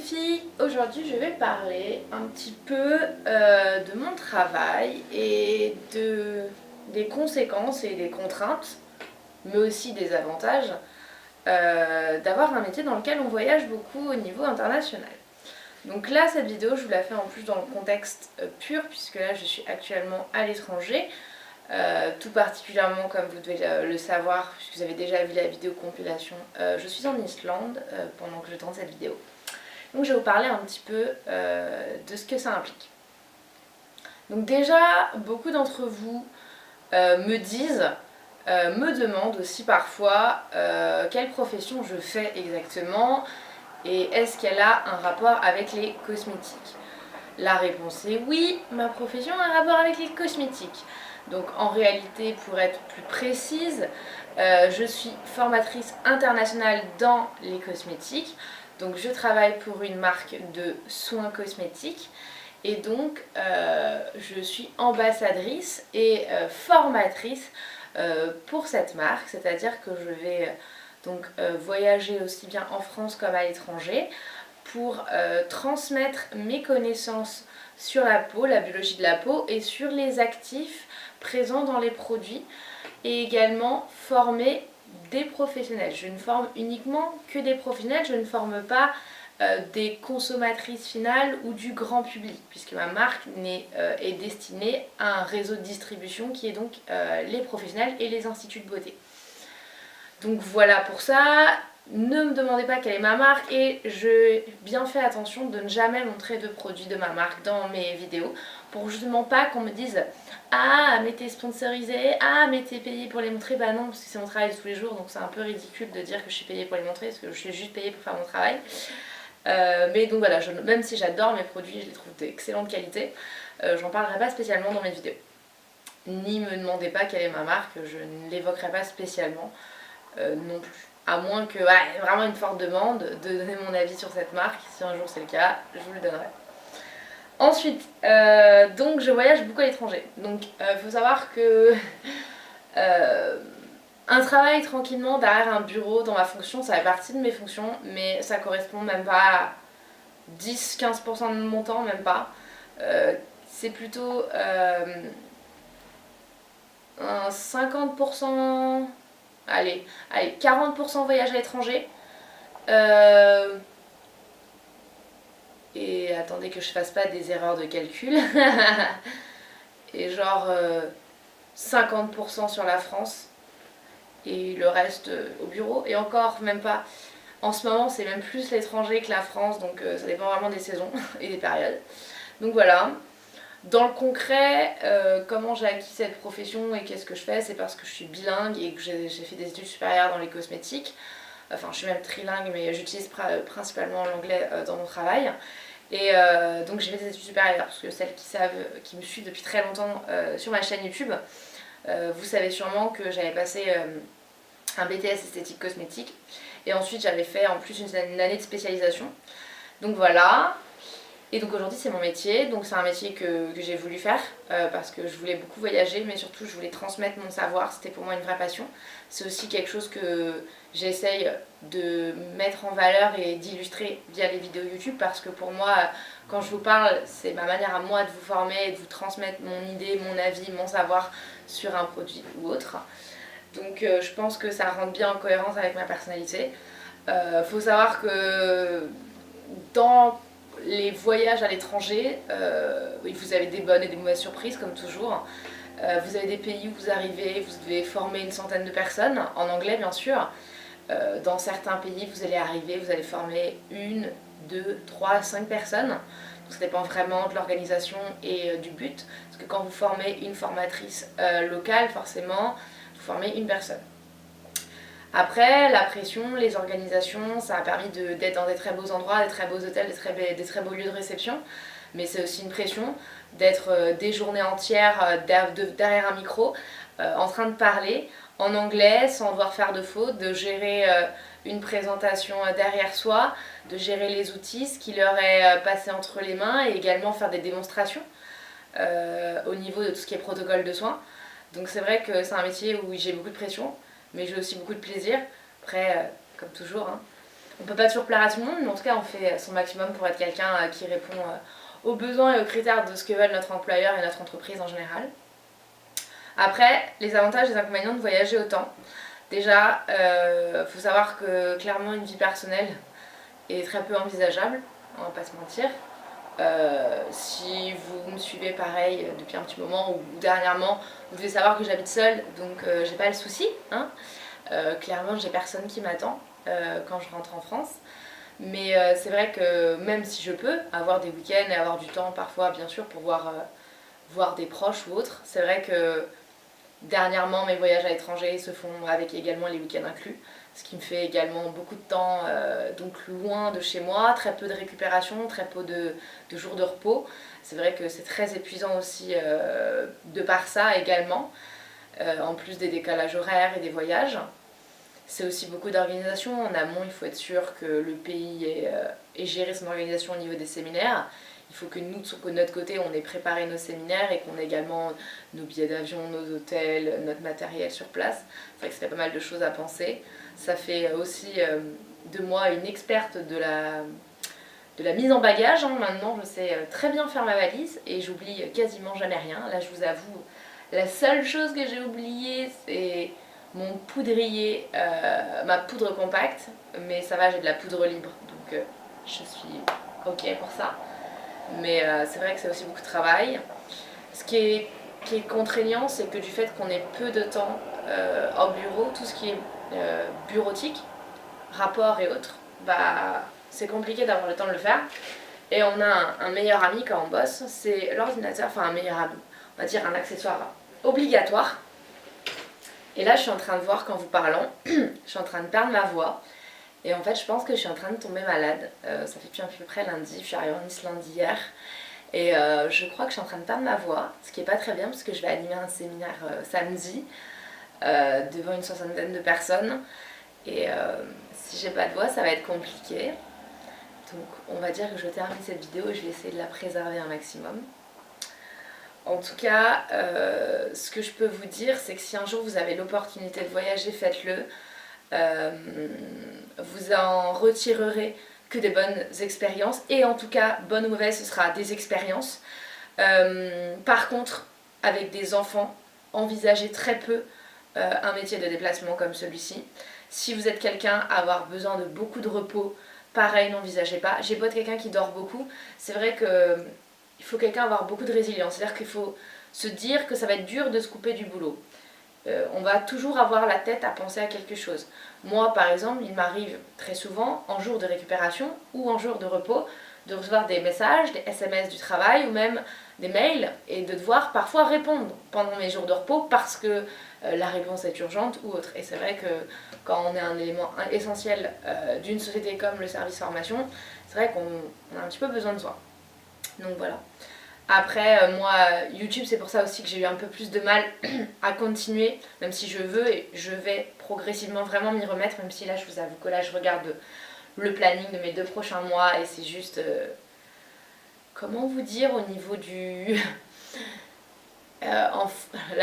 filles, aujourd'hui je vais parler un petit peu de mon travail et des conséquences et des contraintes, mais aussi des avantages d'avoir un métier dans lequel on voyage beaucoup au niveau international. Donc là, cette vidéo, je vous la fais en plus dans le contexte pur, puisque là je suis actuellement à l'étranger. Tout particulièrement, comme vous devez le savoir, puisque vous avez déjà vu la vidéo compilation, je suis en Islande pendant que je tourne cette vidéo. Donc je vais vous parler un petit peu de ce que ça implique. Donc déjà, beaucoup d'entre vous me disent, me demandent aussi parfois quelle profession je fais exactement et est-ce qu'elle a un rapport avec les cosmétiques. La réponse est oui, ma profession a un rapport avec les cosmétiques. Donc en réalité, pour être plus précise, je suis formatrice internationale dans les cosmétiques. Donc je travaille pour une marque de soins cosmétiques et donc je suis ambassadrice et formatrice pour cette marque, c'est-à-dire que je vais donc voyager aussi bien en France comme à l'étranger pour transmettre mes connaissances sur la peau, la biologie de la peau et sur les actifs présents dans les produits et également former des professionnels. Je ne forme uniquement que des professionnels, je ne forme pas des consommatrices finales ou du grand public, puisque ma marque est destinée à un réseau de distribution qui est donc les professionnels et les instituts de beauté. Donc voilà pour ça. Ne me demandez pas quelle est ma marque et je bien fait attention de ne jamais montrer de produits de ma marque dans mes vidéos pour justement pas qu'on me dise ah mais t'es sponsorisé, ah mais t'es payé pour les montrer. Bah non, parce que c'est mon travail de tous les jours, donc c'est un peu ridicule de dire que je suis payée pour les montrer parce que je suis juste payée pour faire mon travail. Mais donc voilà, même si j'adore mes produits, je les trouve d'excellente qualité, j'en parlerai pas spécialement dans mes vidéos. Ni me demandez pas quelle est ma marque, je ne l'évoquerai pas spécialement non plus. À moins que vraiment une forte demande de donner mon avis sur cette marque. Si un jour c'est le cas, je vous le donnerai. Ensuite, donc je voyage beaucoup à l'étranger. Donc faut savoir que un travail tranquillement derrière un bureau dans ma fonction, ça fait partie de mes fonctions, mais ça correspond même pas à 10-15% de mon temps, même pas. C'est plutôt un 50%. Allez, 40% voyage à l'étranger. Et attendez que je fasse pas des erreurs de calcul. Et genre 50% sur la France. Et le reste au bureau. Et encore, même pas. En ce moment, c'est même plus l'étranger que la France. Donc ça dépend vraiment des saisons et des périodes. Donc voilà. Dans le concret, comment j'ai acquis cette profession et qu'est-ce que je fais, c'est parce que je suis bilingue et que j'ai fait des études supérieures dans les cosmétiques. Enfin, je suis même trilingue, mais j'utilise principalement l'anglais dans mon travail. Et donc j'ai fait des études supérieures, parce que celles qui me suivent depuis très longtemps sur ma chaîne YouTube, vous savez sûrement que j'avais passé un BTS esthétique cosmétique. Et ensuite j'avais fait en plus une année de spécialisation. Donc voilà. Et donc aujourd'hui c'est mon métier, donc c'est un métier que j'ai voulu faire parce que je voulais beaucoup voyager, mais surtout je voulais transmettre mon savoir, c'était pour moi une vraie passion. C'est aussi quelque chose que j'essaye de mettre en valeur et d'illustrer via les vidéos YouTube parce que pour moi, quand je vous parle, c'est ma manière à moi de vous former et de vous transmettre mon idée, mon avis, mon savoir sur un produit ou autre. Donc je pense que ça rentre bien en cohérence avec ma personnalité. Faut savoir que dans les voyages à l'étranger, vous avez des bonnes et des mauvaises surprises comme toujours. Vous avez des pays où vous arrivez, vous devez former une centaine de personnes, en anglais bien sûr. Dans certains pays, vous allez arriver, vous allez former 1, 2, 3, 5 personnes. Donc ça dépend vraiment de l'organisation et du but. Parce que quand vous formez une formatrice locale, forcément, vous formez une personne. Après, la pression, les organisations, ça a permis d'être dans des très beaux endroits, des très beaux hôtels, des très beaux lieux de réception. Mais c'est aussi une pression d'être des journées entières derrière un micro, en train de parler en anglais sans devoir faire de fautes, de gérer une présentation derrière soi, de gérer les outils, ce qui leur est passé entre les mains et également faire des démonstrations au niveau de tout ce qui est protocole de soins. Donc c'est vrai que c'est un métier où j'ai beaucoup de pression, mais j'ai aussi beaucoup de plaisir. Après, comme toujours, hein, On peut pas toujours plaire à tout le monde, mais en tout cas on fait son maximum pour être quelqu'un qui répond aux besoins et aux critères de ce que veulent notre employeur et notre entreprise en général. Après, les avantages et les inconvénients de voyager autant. Déjà, faut savoir que clairement une vie personnelle est très peu envisageable, on va pas se mentir. Si vous me suivez pareil depuis un petit moment ou dernièrement, vous devez savoir que j'habite seule, donc j'ai pas le souci. Hein. Clairement, j'ai personne qui m'attend quand je rentre en France. Mais c'est vrai que même si je peux avoir des week-ends et avoir du temps parfois, bien sûr, pour voir des proches ou autres, c'est vrai que dernièrement, mes voyages à l'étranger se font avec également les week-ends inclus, ce qui me fait également beaucoup de temps donc loin de chez moi, très peu de récupération, très peu de jours de repos. C'est vrai que c'est très épuisant aussi de par ça également, en plus des décalages horaires et des voyages. C'est aussi beaucoup d'organisation. En amont, il faut être sûr que le pays ait géré son organisation au niveau des séminaires. Il faut que nous, de notre côté, on ait préparé nos séminaires et qu'on ait également nos billets d'avion, nos hôtels, notre matériel sur place. C'est vrai que ça fait pas mal de choses à penser. Ça fait aussi de moi une experte de la mise en bagage. Hein. Maintenant, je sais très bien faire ma valise et j'oublie quasiment jamais rien. Là, je vous avoue, la seule chose que j'ai oubliée, c'est mon poudrier, ma poudre compacte. Mais ça va, j'ai de la poudre libre, donc je suis ok pour ça. Mais c'est vrai que c'est aussi beaucoup de travail. Ce qui est contraignant, c'est que du fait qu'on ait peu de temps au bureau, tout ce qui est bureautique, rapport et autres, bah, c'est compliqué d'avoir le temps de le faire. Et on a un meilleur ami quand on bosse, c'est l'ordinateur, enfin un meilleur ami, on va dire un accessoire obligatoire. Et là, je suis en train de voir qu'en vous parlant, je suis en train de perdre ma voix. Et en fait, je pense que je suis en train de tomber malade. Ça fait depuis à peu près lundi, je suis arrivée en Nice lundi hier. Et je crois que je suis en train de perdre ma voix, ce qui est pas très bien parce que je vais animer un séminaire samedi devant une soixantaine de personnes. Et si j'ai pas de voix, ça va être compliqué. Donc on va dire que je termine cette vidéo et je vais essayer de la préserver un maximum. En tout cas, ce que je peux vous dire, c'est que si un jour vous avez l'opportunité de voyager, faites-le. Vous en retirerez que des bonnes expériences, et en tout cas, bonne ou mauvaise, ce sera des expériences. Par contre, avec des enfants, envisagez très peu un métier de déplacement comme celui-ci. Si vous êtes quelqu'un à avoir besoin de beaucoup de repos, pareil, n'envisagez pas. J'ai beau être quelqu'un qui dort beaucoup, c'est vrai que il faut quelqu'un avoir beaucoup de résilience, c'est-à-dire qu'il faut se dire que ça va être dur de se couper du boulot. On va toujours avoir la tête à penser à quelque chose. Moi, par exemple, il m'arrive très souvent, en jour de récupération ou en jour de repos, de recevoir des messages, des SMS du travail ou même des mails et de devoir parfois répondre pendant mes jours de repos parce que la réponse est urgente ou autre. Et c'est vrai que quand on est un élément essentiel d'une société comme le service formation, c'est vrai qu'on a un petit peu besoin de soi. Donc voilà. Après, moi, YouTube, c'est pour ça aussi que j'ai eu un peu plus de mal à continuer, même si je veux et je vais progressivement vraiment m'y remettre, même si là, je vous avoue que là, je regarde le planning de mes 2 prochains mois et c'est juste... comment vous dire au niveau du... là,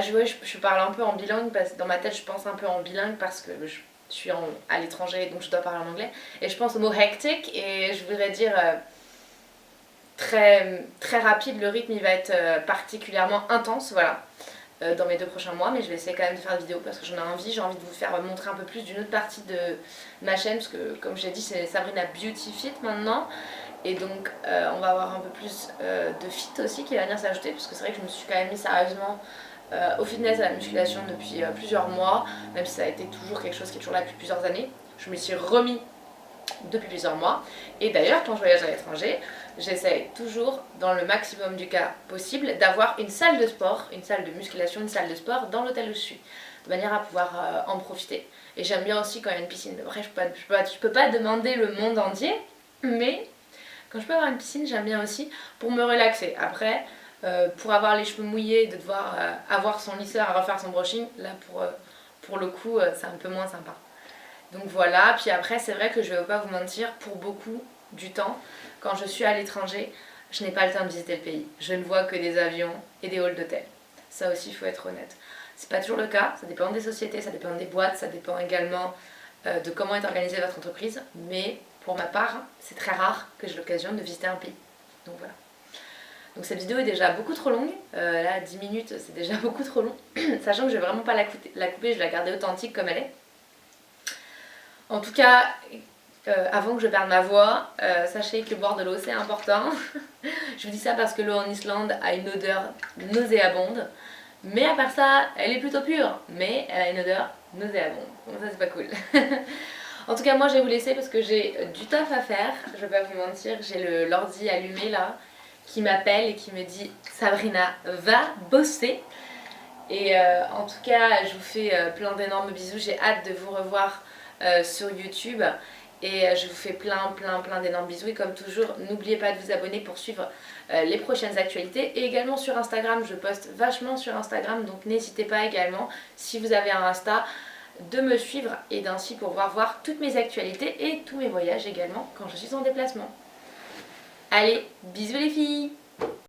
je parle un peu en bilingue, parce que dans ma tête, je pense un peu en bilingue parce que je suis à l'étranger, donc je dois parler en anglais. Et je pense au mot hectic et je voudrais dire... très, très rapide, le rythme il va être particulièrement intense, voilà, dans mes 2 prochains mois, mais je vais essayer quand même de faire des vidéos parce que j'en ai envie, j'ai envie de vous faire montrer un peu plus d'une autre partie de ma chaîne, parce que comme j'ai dit, c'est Sabrina Beauty Fit maintenant, et donc on va avoir un peu plus de fit aussi qui va venir s'ajouter, parce que c'est vrai que je me suis quand même mis sérieusement au fitness et à la musculation depuis plusieurs mois, même si ça a été toujours quelque chose qui est toujours là depuis plusieurs années. Je me suis remis depuis plusieurs mois, et d'ailleurs quand je voyage à l'étranger, j'essaie toujours, dans le maximum du cas possible, d'avoir une salle de sport, une salle de musculation, une salle de sport dans l'hôtel où je suis, de manière à pouvoir en profiter. Et j'aime bien aussi quand il y a une piscine. Après, je peux pas demander le monde entier, mais quand je peux avoir une piscine, j'aime bien aussi pour me relaxer. Après, pour avoir les cheveux mouillés, de devoir avoir son lisseur à refaire son brushing, là pour le coup, c'est un peu moins sympa. Donc voilà, puis après, c'est vrai que je vais pas vous mentir, pour beaucoup du temps, quand je suis à l'étranger, je n'ai pas le temps de visiter le pays. Je ne vois que des avions et des halls d'hôtel. Ça aussi, il faut être honnête. C'est pas toujours le cas, ça dépend des sociétés, ça dépend des boîtes, ça dépend également de comment est organisée votre entreprise, mais pour ma part, c'est très rare que j'ai l'occasion de visiter un pays. Donc voilà. Donc cette vidéo est déjà beaucoup trop longue, là 10 minutes c'est déjà beaucoup trop long, sachant que je vais vraiment pas la couper, je vais la garder authentique comme elle est. En tout cas, avant que je perde ma voix, sachez que boire de l'eau c'est important. Je vous dis ça parce que l'eau en Islande a une odeur nauséabonde, mais à part ça, elle est plutôt pure, mais elle a une odeur nauséabonde, donc ça c'est pas cool. En tout cas moi je vais vous laisser parce que j'ai du taf à faire, je vais pas vous mentir, j'ai l'ordi allumé là, qui m'appelle et qui me dit Sabrina, va bosser. Et en tout cas, je vous fais plein d'énormes bisous. J'ai hâte de vous revoir sur YouTube. Et je vous fais plein d'énormes bisous. Et comme toujours, n'oubliez pas de vous abonner pour suivre les prochaines actualités. Et également sur Instagram, je poste vachement sur Instagram. Donc n'hésitez pas également, si vous avez un Insta, de me suivre et d'ainsi pouvoir voir toutes mes actualités et tous mes voyages également quand je suis en déplacement. Allez, bisous les filles!